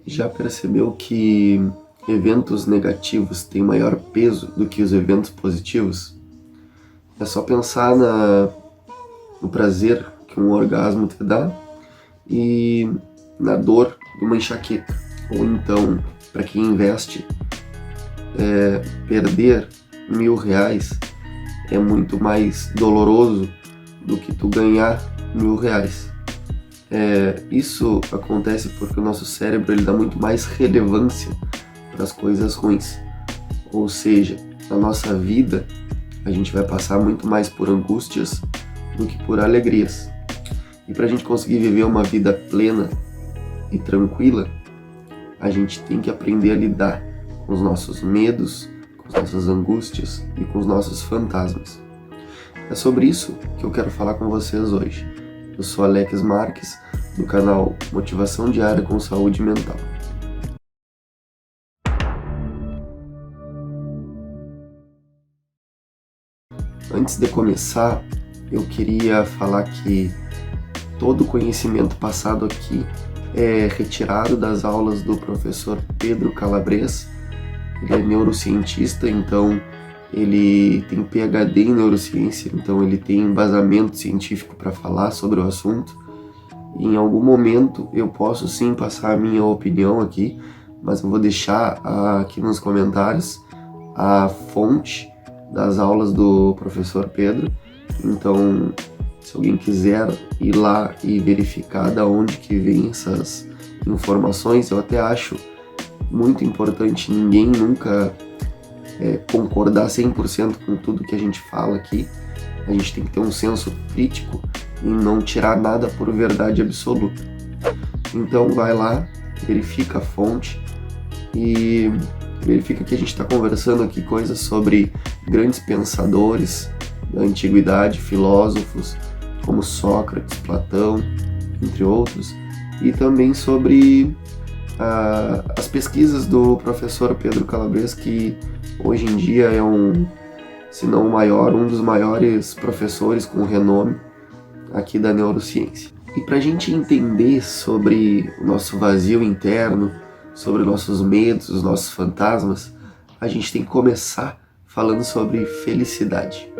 Já percebeu que eventos negativos têm maior peso do que os eventos positivos? É só pensar no prazer que um orgasmo te dá e na dor de uma enxaqueca. Ou então, para quem investe, perder R$ 1.000 é muito mais doloroso do que tu ganhar R$ 1.000. Isso acontece porque o nosso cérebro ele dá muito mais relevância para as coisas ruins. Ou seja, na nossa vida a gente vai passar muito mais por angústias do que por alegrias. E para a gente conseguir viver uma vida plena e tranquila, a gente tem que aprender a lidar com os nossos medos, com as nossas angústias e com os nossos fantasmas. É sobre isso que eu quero falar com vocês hoje. Eu sou Alex Marques, do canal Motivação Diária com Saúde Mental. Antes de começar, eu queria falar que todo o conhecimento passado aqui é retirado das aulas do professor Pedro Calabres. Ele é neurocientista, então ele tem PhD em neurociência, então ele tem embasamento científico para falar sobre o assunto. E em algum momento eu posso sim passar a minha opinião aqui, mas eu vou deixar aqui nos comentários a fonte das aulas do professor Pedro. Então, se alguém quiser ir lá e verificar da onde que vem essas informações, eu até acho muito importante ninguém nunca concordar 100% com tudo que a gente fala aqui. A gente tem que ter um senso crítico e não tirar nada por verdade absoluta. Então vai lá, verifica a fonte e verifica que a gente está conversando aqui coisas sobre grandes pensadores da antiguidade, filósofos como Sócrates, Platão, entre outros, e também sobre as pesquisas do professor Pedro Calabres, que hoje em dia é se não o maior, um dos maiores professores com renome aqui da neurociência. E para a gente entender sobre o nosso vazio interno, sobre nossos medos, os nossos fantasmas, a gente tem que começar falando sobre felicidade.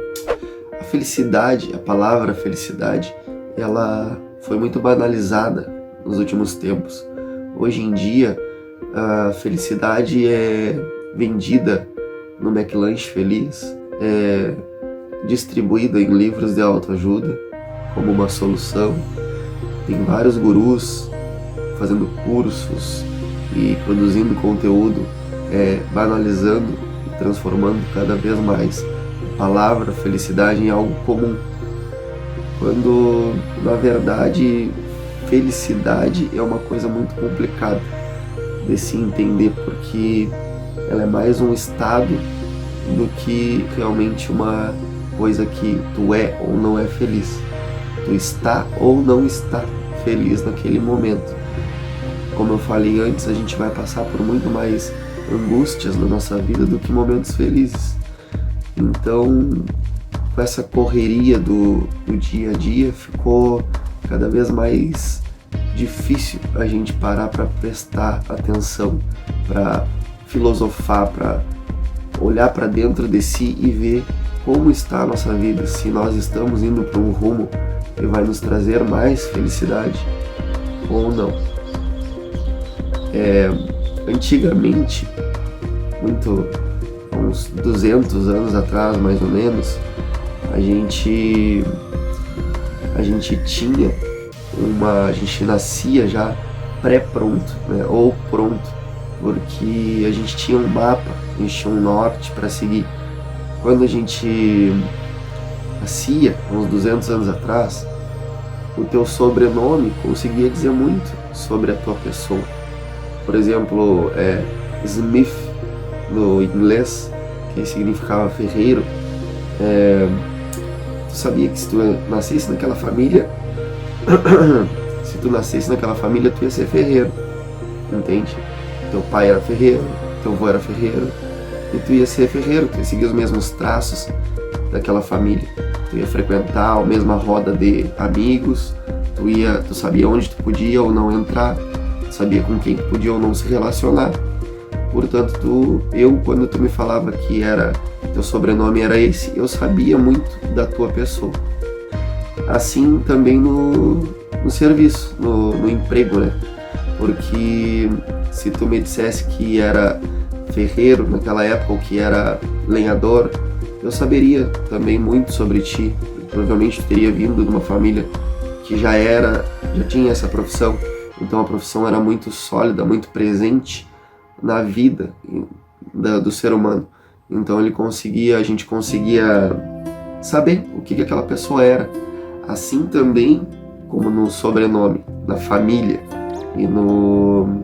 A felicidade, a palavra felicidade, ela foi muito banalizada nos últimos tempos. Hoje em dia, a felicidade é vendida no McLanche Feliz, é distribuída em livros de autoajuda como uma solução. Tem vários gurus fazendo cursos e produzindo conteúdo, banalizando e transformando cada vez mais a palavra felicidade em algo comum, quando na verdade felicidade é uma coisa muito complicada de se entender, porque ela é mais um estado do que realmente uma coisa que tu é ou não é feliz. Tu está ou não está feliz naquele momento. Como eu falei antes, a gente vai passar por muito mais angústias na nossa vida do que momentos felizes. Então, com essa correria do dia a dia, ficou cada vez mais difícil a gente parar para prestar atenção, para filosofar, para olhar para dentro de si e ver como está a nossa vida, se nós estamos indo para um rumo que vai nos trazer mais felicidade ou não. Antigamente, uns 200 anos atrás, mais ou menos, a gente nascia já pré-pronto, né? Ou pronto, porque a gente tinha um mapa, a gente tinha um norte para seguir. Quando a gente nascia, uns 200 anos atrás, o teu sobrenome conseguia dizer muito sobre a tua pessoa. Por exemplo, Smith, no inglês, que significava ferreiro. Tu sabia que se tu nascesse naquela família, tu ia ser ferreiro, entende? Teu pai era ferreiro, teu avô era ferreiro, e tu ia ser ferreiro, tu ia seguir os mesmos traços daquela família. Tu ia frequentar a mesma roda de amigos, tu sabia onde tu podia ou não entrar, tu sabia com quem podia ou não se relacionar. Portanto, quando tu me falava que teu sobrenome era esse, eu sabia muito da tua pessoa. Assim também no serviço, no emprego, né? Porque se tu me dissesse que era ferreiro naquela época ou que era lenhador, eu saberia também muito sobre ti. Provavelmente tu teria vindo de uma família que já tinha essa profissão, então a profissão era muito sólida, muito presente na vida do ser humano. Então a gente conseguia saber o que aquela pessoa era. Assim também como no sobrenome, na família e no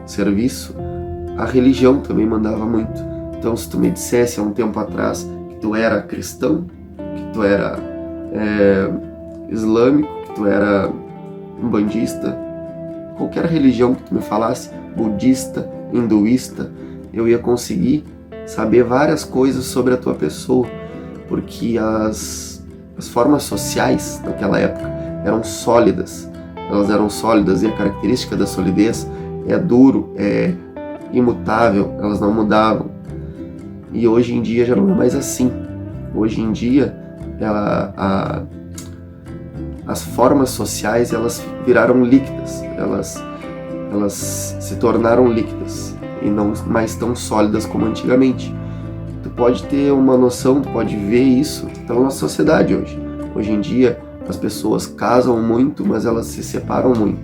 serviço, a religião também mandava muito. Então se tu me dissesse há um tempo atrás que tu era cristão, que tu era islâmico, que tu era umbandista, qualquer religião que tu me falasse, budista, hinduísta, eu ia conseguir saber várias coisas sobre a tua pessoa, porque as formas sociais naquela época eram sólidas, e a característica da solidez é duro, é imutável, elas não mudavam. E hoje em dia já não é mais assim. Hoje em dia as formas sociais elas viraram líquidas, elas se tornaram líquidas e não mais tão sólidas como antigamente. Tu pode ter uma noção, tu pode ver isso pela nossa sociedade hoje. Hoje em dia as pessoas casam muito, mas elas se separam muito.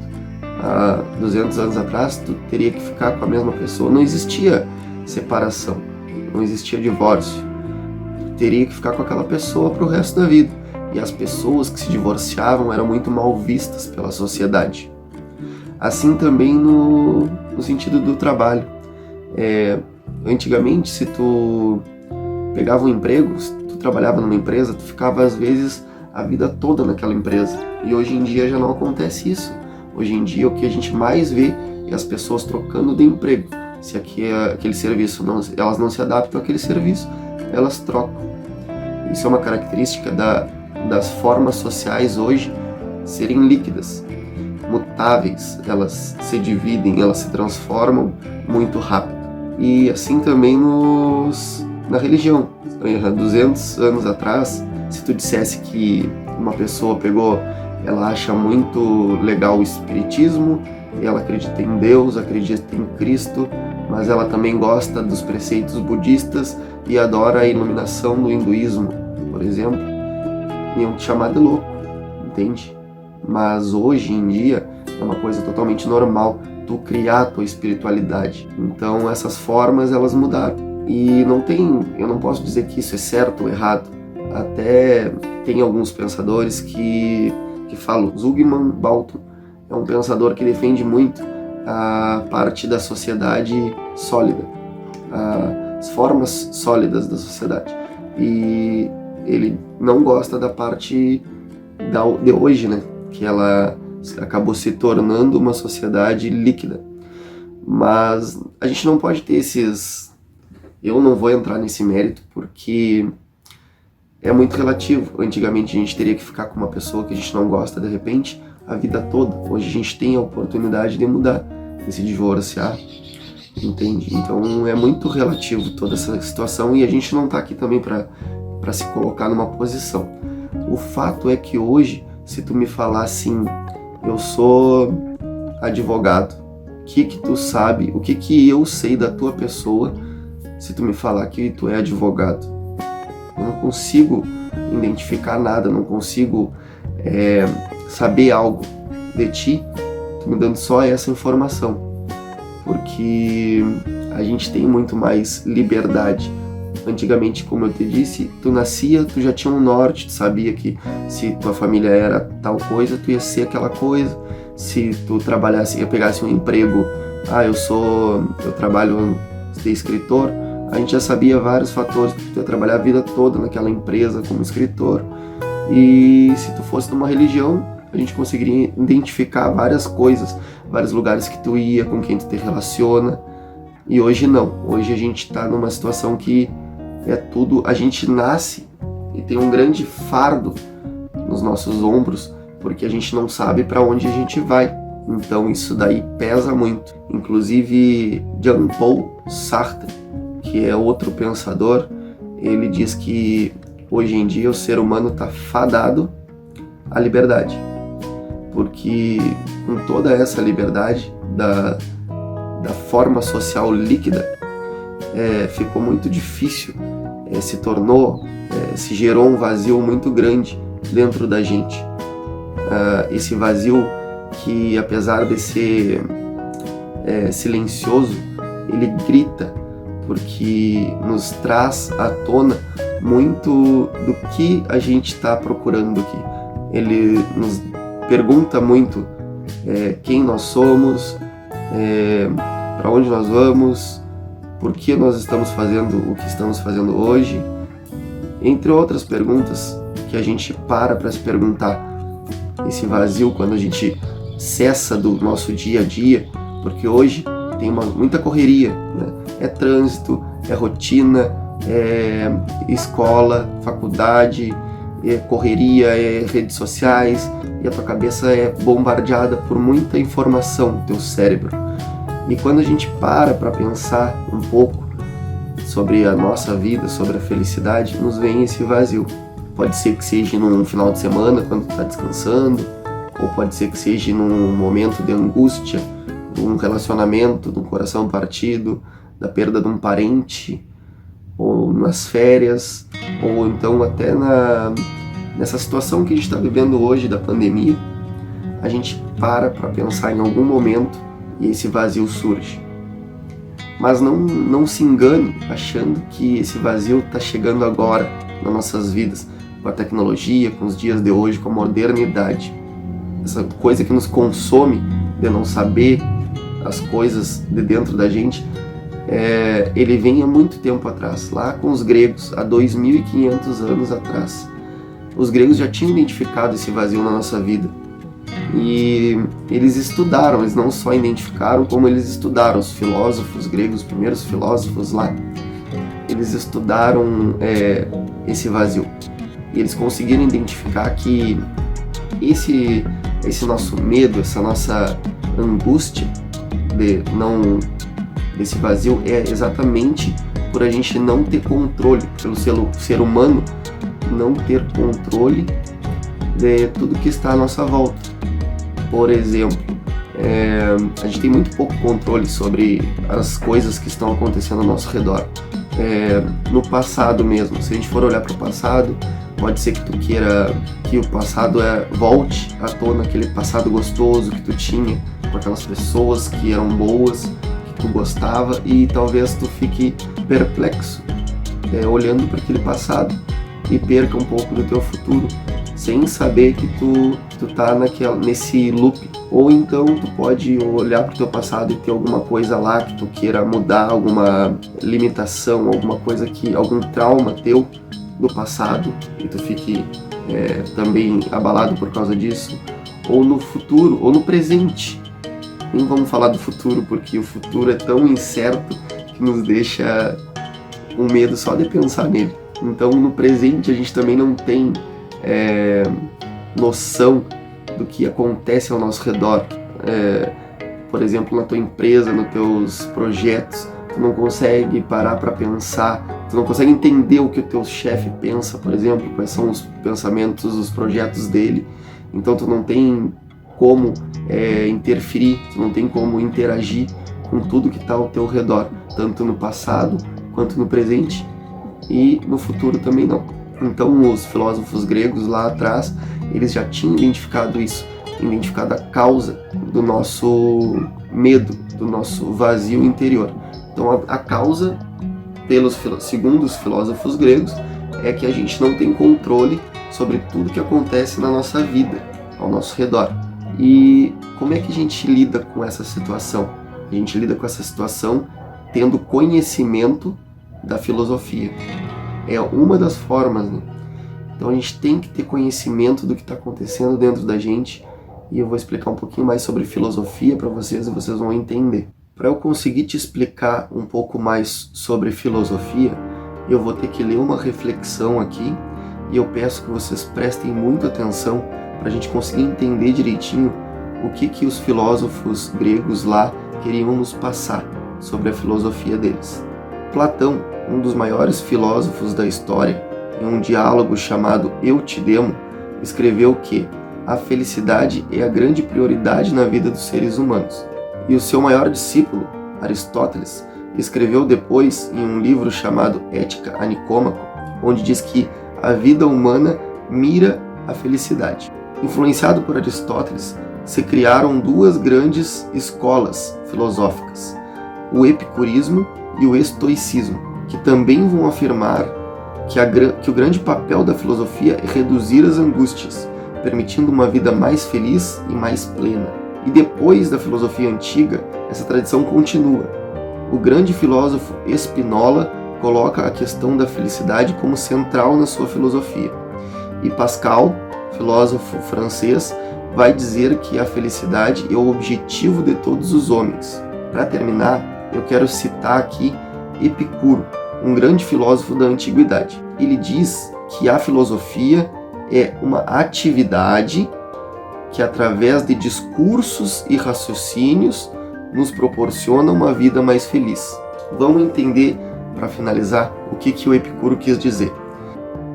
Há 200 anos atrás tu teria que ficar com a mesma pessoa, não existia separação, não existia divórcio. Tu teria que ficar com aquela pessoa pro resto da vida. E as pessoas que se divorciavam eram muito mal vistas pela sociedade. Assim também no sentido do trabalho. Antigamente, se tu pegava um emprego, se tu trabalhava numa empresa, tu ficava às vezes a vida toda naquela empresa. E hoje em dia já não acontece isso. Hoje em dia o que a gente mais vê é as pessoas trocando de emprego. Se aquele serviço elas não se adaptam àquele serviço, elas trocam. Isso é uma característica das formas sociais hoje serem líquidas, mutáveis, elas se dividem, elas se transformam muito rápido. E assim também na religião. 200 anos atrás, se tu dissesse que uma pessoa ela acha muito legal o espiritismo, ela acredita em Deus, acredita em Cristo, mas ela também gosta dos preceitos budistas e adora a iluminação do hinduísmo, por exemplo, iam te chamar de louco, entende? Mas hoje em dia é uma coisa totalmente normal tu criar a tua espiritualidade. Então essas formas elas mudaram. E eu não posso dizer que isso é certo ou errado. Até tem alguns pensadores que falam. Zygmunt Bauman é um pensador que defende muito a parte da sociedade sólida, as formas sólidas da sociedade. E ele não gosta da parte de hoje, né? Que ela acabou se tornando uma sociedade líquida. Mas a gente não pode ter esses... Eu não vou entrar nesse mérito porque é muito relativo. Antigamente a gente teria que ficar com uma pessoa que a gente não gosta de repente a vida toda. Hoje a gente tem a oportunidade de mudar, de se divorciar, entende? Então é muito relativo toda essa situação e a gente não tá aqui também para se colocar numa posição. O fato é que hoje, se tu me falar assim, eu sou advogado, o que tu sabe, o que eu sei da tua pessoa, se tu me falar que tu é advogado? Eu não consigo identificar nada, não consigo saber algo de ti, tu me dando só essa informação, porque a gente tem muito mais liberdade. Antigamente, como eu te disse, tu nascia, tu já tinha um norte, tu sabia que se tua família era tal coisa, tu ia ser aquela coisa. Se tu pegasse um emprego, eu trabalho de escritor, a gente já sabia vários fatores, que tu ia trabalhar a vida toda naquela empresa como escritor. E se tu fosse numa religião, a gente conseguiria identificar várias coisas, vários lugares que tu ia, com quem tu te relaciona. E hoje não, hoje a gente tá numa situação que a gente nasce e tem um grande fardo nos nossos ombros, porque a gente não sabe para onde a gente vai. Então isso daí pesa muito. Inclusive Jean-Paul Sartre, que é outro pensador, ele diz que hoje em dia o ser humano está fadado à liberdade, porque com toda essa liberdade da forma social líquida, ficou muito difícil, se gerou um vazio muito grande dentro da gente. Esse vazio que, apesar de ser silencioso, ele grita, porque nos traz à tona muito do que a gente está procurando aqui. Ele nos pergunta muito quem nós somos, para onde nós vamos, por que nós estamos fazendo o que estamos fazendo hoje, entre outras perguntas que a gente para se perguntar. Esse vazio, quando a gente cessa do nosso dia a dia, porque hoje tem muita correria, né? É trânsito, é rotina, é escola, faculdade, é correria, é redes sociais, e a tua cabeça é bombardeada por muita informação, teu cérebro. E quando a gente para pensar um pouco sobre a nossa vida, sobre a felicidade, nos vem esse vazio. Pode ser que seja num final de semana, quando tu está descansando, ou pode ser que seja num momento de angústia, de um relacionamento, de um coração partido, da perda de um parente, ou nas férias, ou então até nessa situação que a gente está vivendo hoje da pandemia. A gente para pensar em algum momento e esse vazio surge. Mas não se engane achando que esse vazio está chegando agora nas nossas vidas, com a tecnologia, com os dias de hoje, com a modernidade. Essa coisa que nos consome de não saber as coisas de dentro da gente, ele vem há muito tempo atrás, lá com os gregos, há 2.500 anos atrás. Os gregos já tinham identificado esse vazio na nossa vida. E eles estudaram, eles não só identificaram, como eles estudaram. Os filósofos gregos, os primeiros filósofos lá, eles estudaram esse vazio. E eles conseguiram identificar que esse nosso medo, essa nossa angústia desse vazio é exatamente por a gente não ter controle, pelo ser humano não ter controle de tudo que está à nossa volta. Por exemplo, a gente tem muito pouco controle sobre as coisas que estão acontecendo ao nosso redor. No passado mesmo, se a gente for olhar para o passado, pode ser que tu queira que o passado volte à tona, aquele passado gostoso que tu tinha, com aquelas pessoas que eram boas, que tu gostava, e talvez tu fique perplexo olhando para aquele passado e perca um pouco do teu futuro, sem saber que tu tá nesse loop. Ou então tu pode olhar pro teu passado e ter alguma coisa lá que tu queira mudar, alguma limitação, algum trauma teu do passado, e tu fique também abalado por causa disso. Ou no futuro, ou no presente. Nem vamos falar do futuro, porque o futuro é tão incerto que nos deixa com medo só de pensar nele. Então no presente a gente também não tem noção do que acontece ao nosso redor. Por exemplo, na tua empresa, nos teus projetos, tu não consegue parar para pensar, tu não consegue entender o que o teu chefe pensa, por exemplo, quais são os pensamentos, os projetos dele. Então tu não tem como interferir, tu não tem como interagir com tudo que está ao teu redor, tanto no passado quanto no presente, e no futuro também não. Então os filósofos gregos lá atrás, eles já tinham identificado isso, identificado a causa do nosso medo, do nosso vazio interior. Então a causa, segundo os filósofos gregos, é que a gente não tem controle sobre tudo que acontece na nossa vida, ao nosso redor. E como é que a gente lida com essa situação? A gente lida com essa situação tendo conhecimento da filosofia. É uma das formas, né? Então a gente tem que ter conhecimento do que está acontecendo dentro da gente, e eu vou explicar um pouquinho mais sobre filosofia para vocês e vocês vão entender. Para eu conseguir te explicar um pouco mais sobre filosofia, eu vou ter que ler uma reflexão aqui, e eu peço que vocês prestem muita atenção para a gente conseguir entender direitinho o que os filósofos gregos lá queriam nos passar sobre a filosofia deles. Platão, um dos maiores filósofos da história, em um diálogo chamado Eutidemo, escreveu que a felicidade é a grande prioridade na vida dos seres humanos. E o seu maior discípulo, Aristóteles, escreveu depois em um livro chamado Ética a Nicômaco, onde diz que a vida humana mira a felicidade. Influenciado por Aristóteles, se criaram duas grandes escolas filosóficas, o epicurismo e o estoicismo, que também vão afirmar que o grande papel da filosofia é reduzir as angústias, permitindo uma vida mais feliz e mais plena. E depois da filosofia antiga, essa tradição continua. O grande filósofo Spinoza coloca a questão da felicidade como central na sua filosofia. E Pascal, filósofo francês, vai dizer que a felicidade é o objetivo de todos os homens. Para terminar, eu quero citar aqui Epicuro, um grande filósofo da antiguidade. Ele diz que a filosofia é uma atividade que, através de discursos e raciocínios, nos proporciona uma vida mais feliz. Vamos entender, para finalizar, o que o Epicuro quis dizer.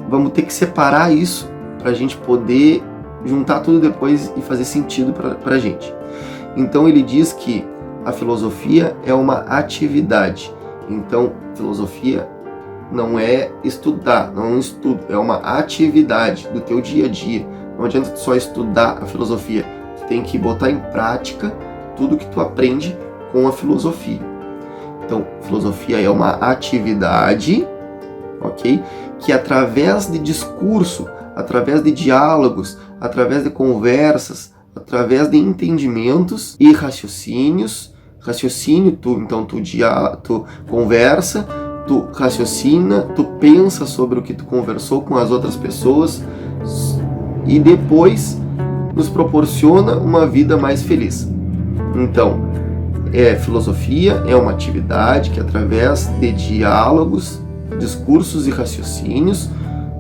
Vamos ter que separar isso para a gente poder juntar tudo depois e fazer sentido para a gente. Então ele diz que a filosofia é uma atividade. Então, filosofia não é estudar, não é um estudo, é uma atividade do teu dia a dia. Não adianta só estudar a filosofia, tu tem que botar em prática tudo que tu aprende com a filosofia. Então, filosofia é uma atividade, ok? Que através de discurso, através de diálogos, através de conversas, através de entendimentos e raciocínios, tu conversa, tu raciocina, tu pensa sobre o que tu conversou com as outras pessoas e depois nos proporciona uma vida mais feliz. Então, filosofia é uma atividade que, através de diálogos, discursos e raciocínios,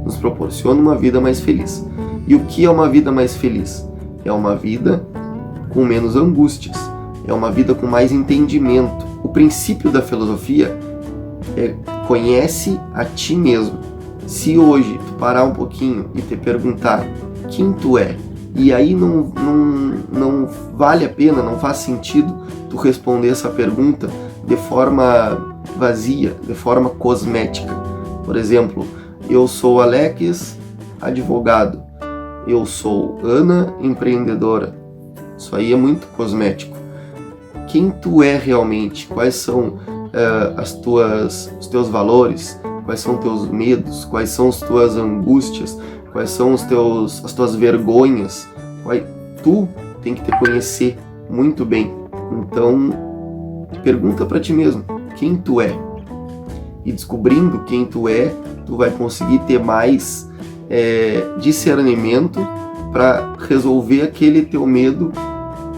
nos proporciona uma vida mais feliz. E o que é uma vida mais feliz? É uma vida com menos angústias, é uma vida com mais entendimento. O princípio da filosofia é conhece a ti mesmo. Se hoje tu parar um pouquinho e te perguntar quem tu é, e aí não vale a pena, não faz sentido tu responder essa pergunta de forma vazia, de forma cosmética. Por exemplo, eu sou Alex, advogado. Eu sou Ana, empreendedora. Isso aí é muito cosmético. Quem tu é realmente? Quais são os teus valores? Quais são os teus medos? Quais são as tuas angústias? Quais são as tuas vergonhas? Tu tem que te conhecer muito bem. Então, pergunta para ti mesmo, quem tu é? E descobrindo quem tu é, tu vai conseguir ter mais discernimento para resolver aquele teu medo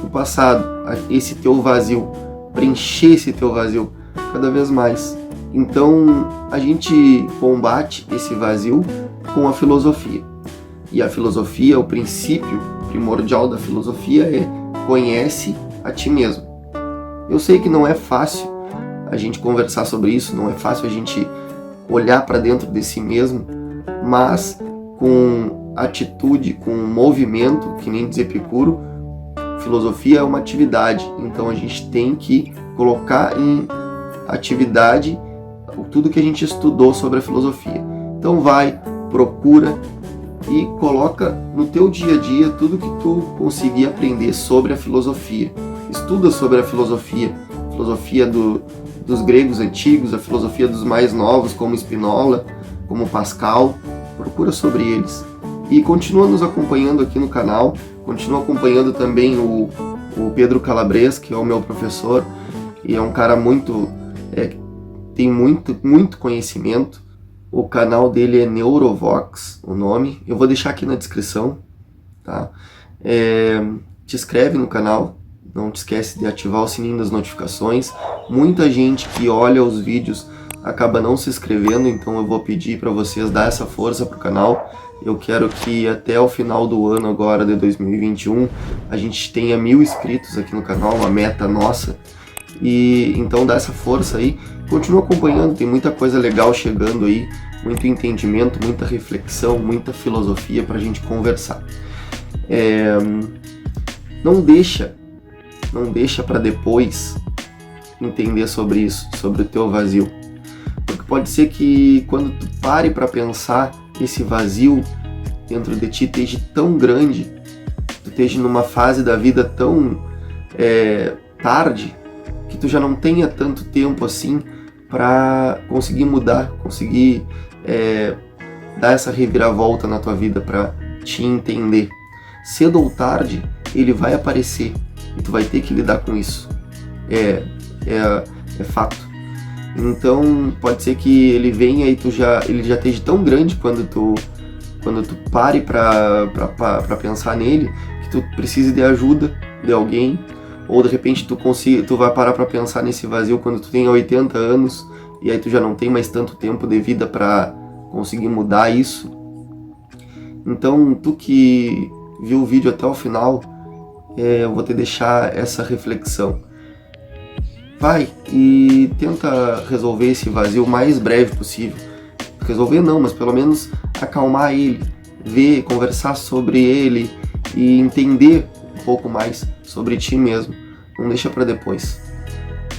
do passado, esse teu vazio, preencher esse teu vazio cada vez mais. Então, a gente combate esse vazio com a filosofia. E a filosofia, o princípio primordial da filosofia é conhece a ti mesmo. Eu sei que não é fácil a gente conversar sobre isso, não é fácil a gente olhar para dentro de si mesmo, mas com atitude, com movimento, que nem diz Epicuro, filosofia é uma atividade, então a gente tem que colocar em atividade tudo que a gente estudou sobre a filosofia. Então vai, procura e coloca no teu dia a dia tudo que tu conseguir aprender sobre a filosofia. Estuda sobre a filosofia dos gregos antigos, a filosofia dos mais novos, como Spinoza, como Pascal. Procura sobre eles. E continua nos acompanhando aqui no canal, continua acompanhando também o Pedro Calabres, que é o meu professor, e é um cara tem muito conhecimento. O canal dele é Neurovox, o nome. Eu vou deixar aqui na descrição, tá? Te inscreve no canal, não te esquece de ativar o sininho das notificações. Muita gente que olha os vídeos acaba não se inscrevendo, então eu vou pedir para vocês dar essa força pro canal. Eu quero que até o final do ano agora de 2021 a gente tenha 1000 inscritos aqui no canal, uma meta nossa. E então dá essa força aí, continua acompanhando, tem muita coisa legal chegando aí, muito entendimento, muita reflexão, muita filosofia pra gente conversar. Não deixa para depois entender sobre isso, sobre o teu vazio. Porque pode ser que quando tu pare para pensar, esse vazio dentro de ti esteja tão grande, tu esteja numa fase da vida tão tarde, que tu já não tenha tanto tempo assim para conseguir mudar, conseguir dar essa reviravolta na tua vida para te entender. Cedo ou tarde ele vai aparecer e tu vai ter que lidar com isso. É fato. Então pode ser que ele venha e ele já esteja tão grande quando tu pare para pensar nele, que tu precise de ajuda de alguém, ou de repente tu vai parar para pensar nesse vazio quando tu tem 80 anos e aí tu já não tem mais tanto tempo de vida para conseguir mudar isso. Então tu que viu o vídeo até o final, eu vou te deixar essa reflexão. Vai e tenta resolver esse vazio o mais breve possível. Resolver não, mas pelo menos acalmar ele, ver, conversar sobre ele e entender um pouco mais sobre ti mesmo. Não deixa para depois,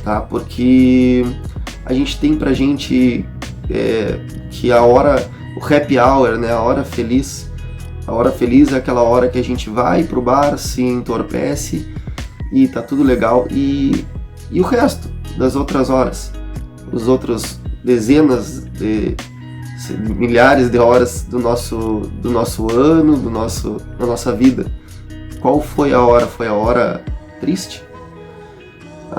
tá? Porque a gente tem pra gente que o happy hour, né? A hora feliz é aquela hora que a gente vai pro bar, se entorpece e tá tudo legal. E o resto das outras horas, os outros dezenas de milhares de horas do nosso ano, da nossa vida, qual foi a hora? Foi a hora triste?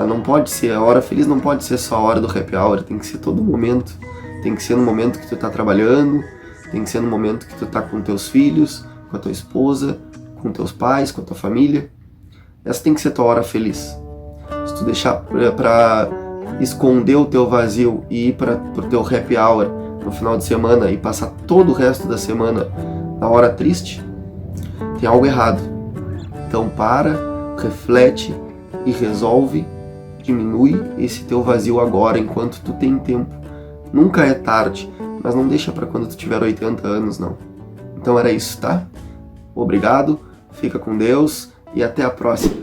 Não pode ser, a hora feliz não pode ser só a hora do happy hour, tem que ser todo momento. Tem que ser no momento que tu tá trabalhando, tem que ser no momento que tu tá com teus filhos, com a tua esposa, com teus pais, com a tua família. Essa tem que ser tua hora feliz. Se tu deixar pra esconder o teu vazio e ir pro teu happy hour no final de semana e passar todo o resto da semana na hora triste, tem algo errado. Então para, reflete e resolve, diminui esse teu vazio agora, enquanto tu tem tempo. Nunca é tarde, mas não deixa para quando tu tiver 80 anos, não. Então era isso, tá? Obrigado, fica com Deus e até a próxima.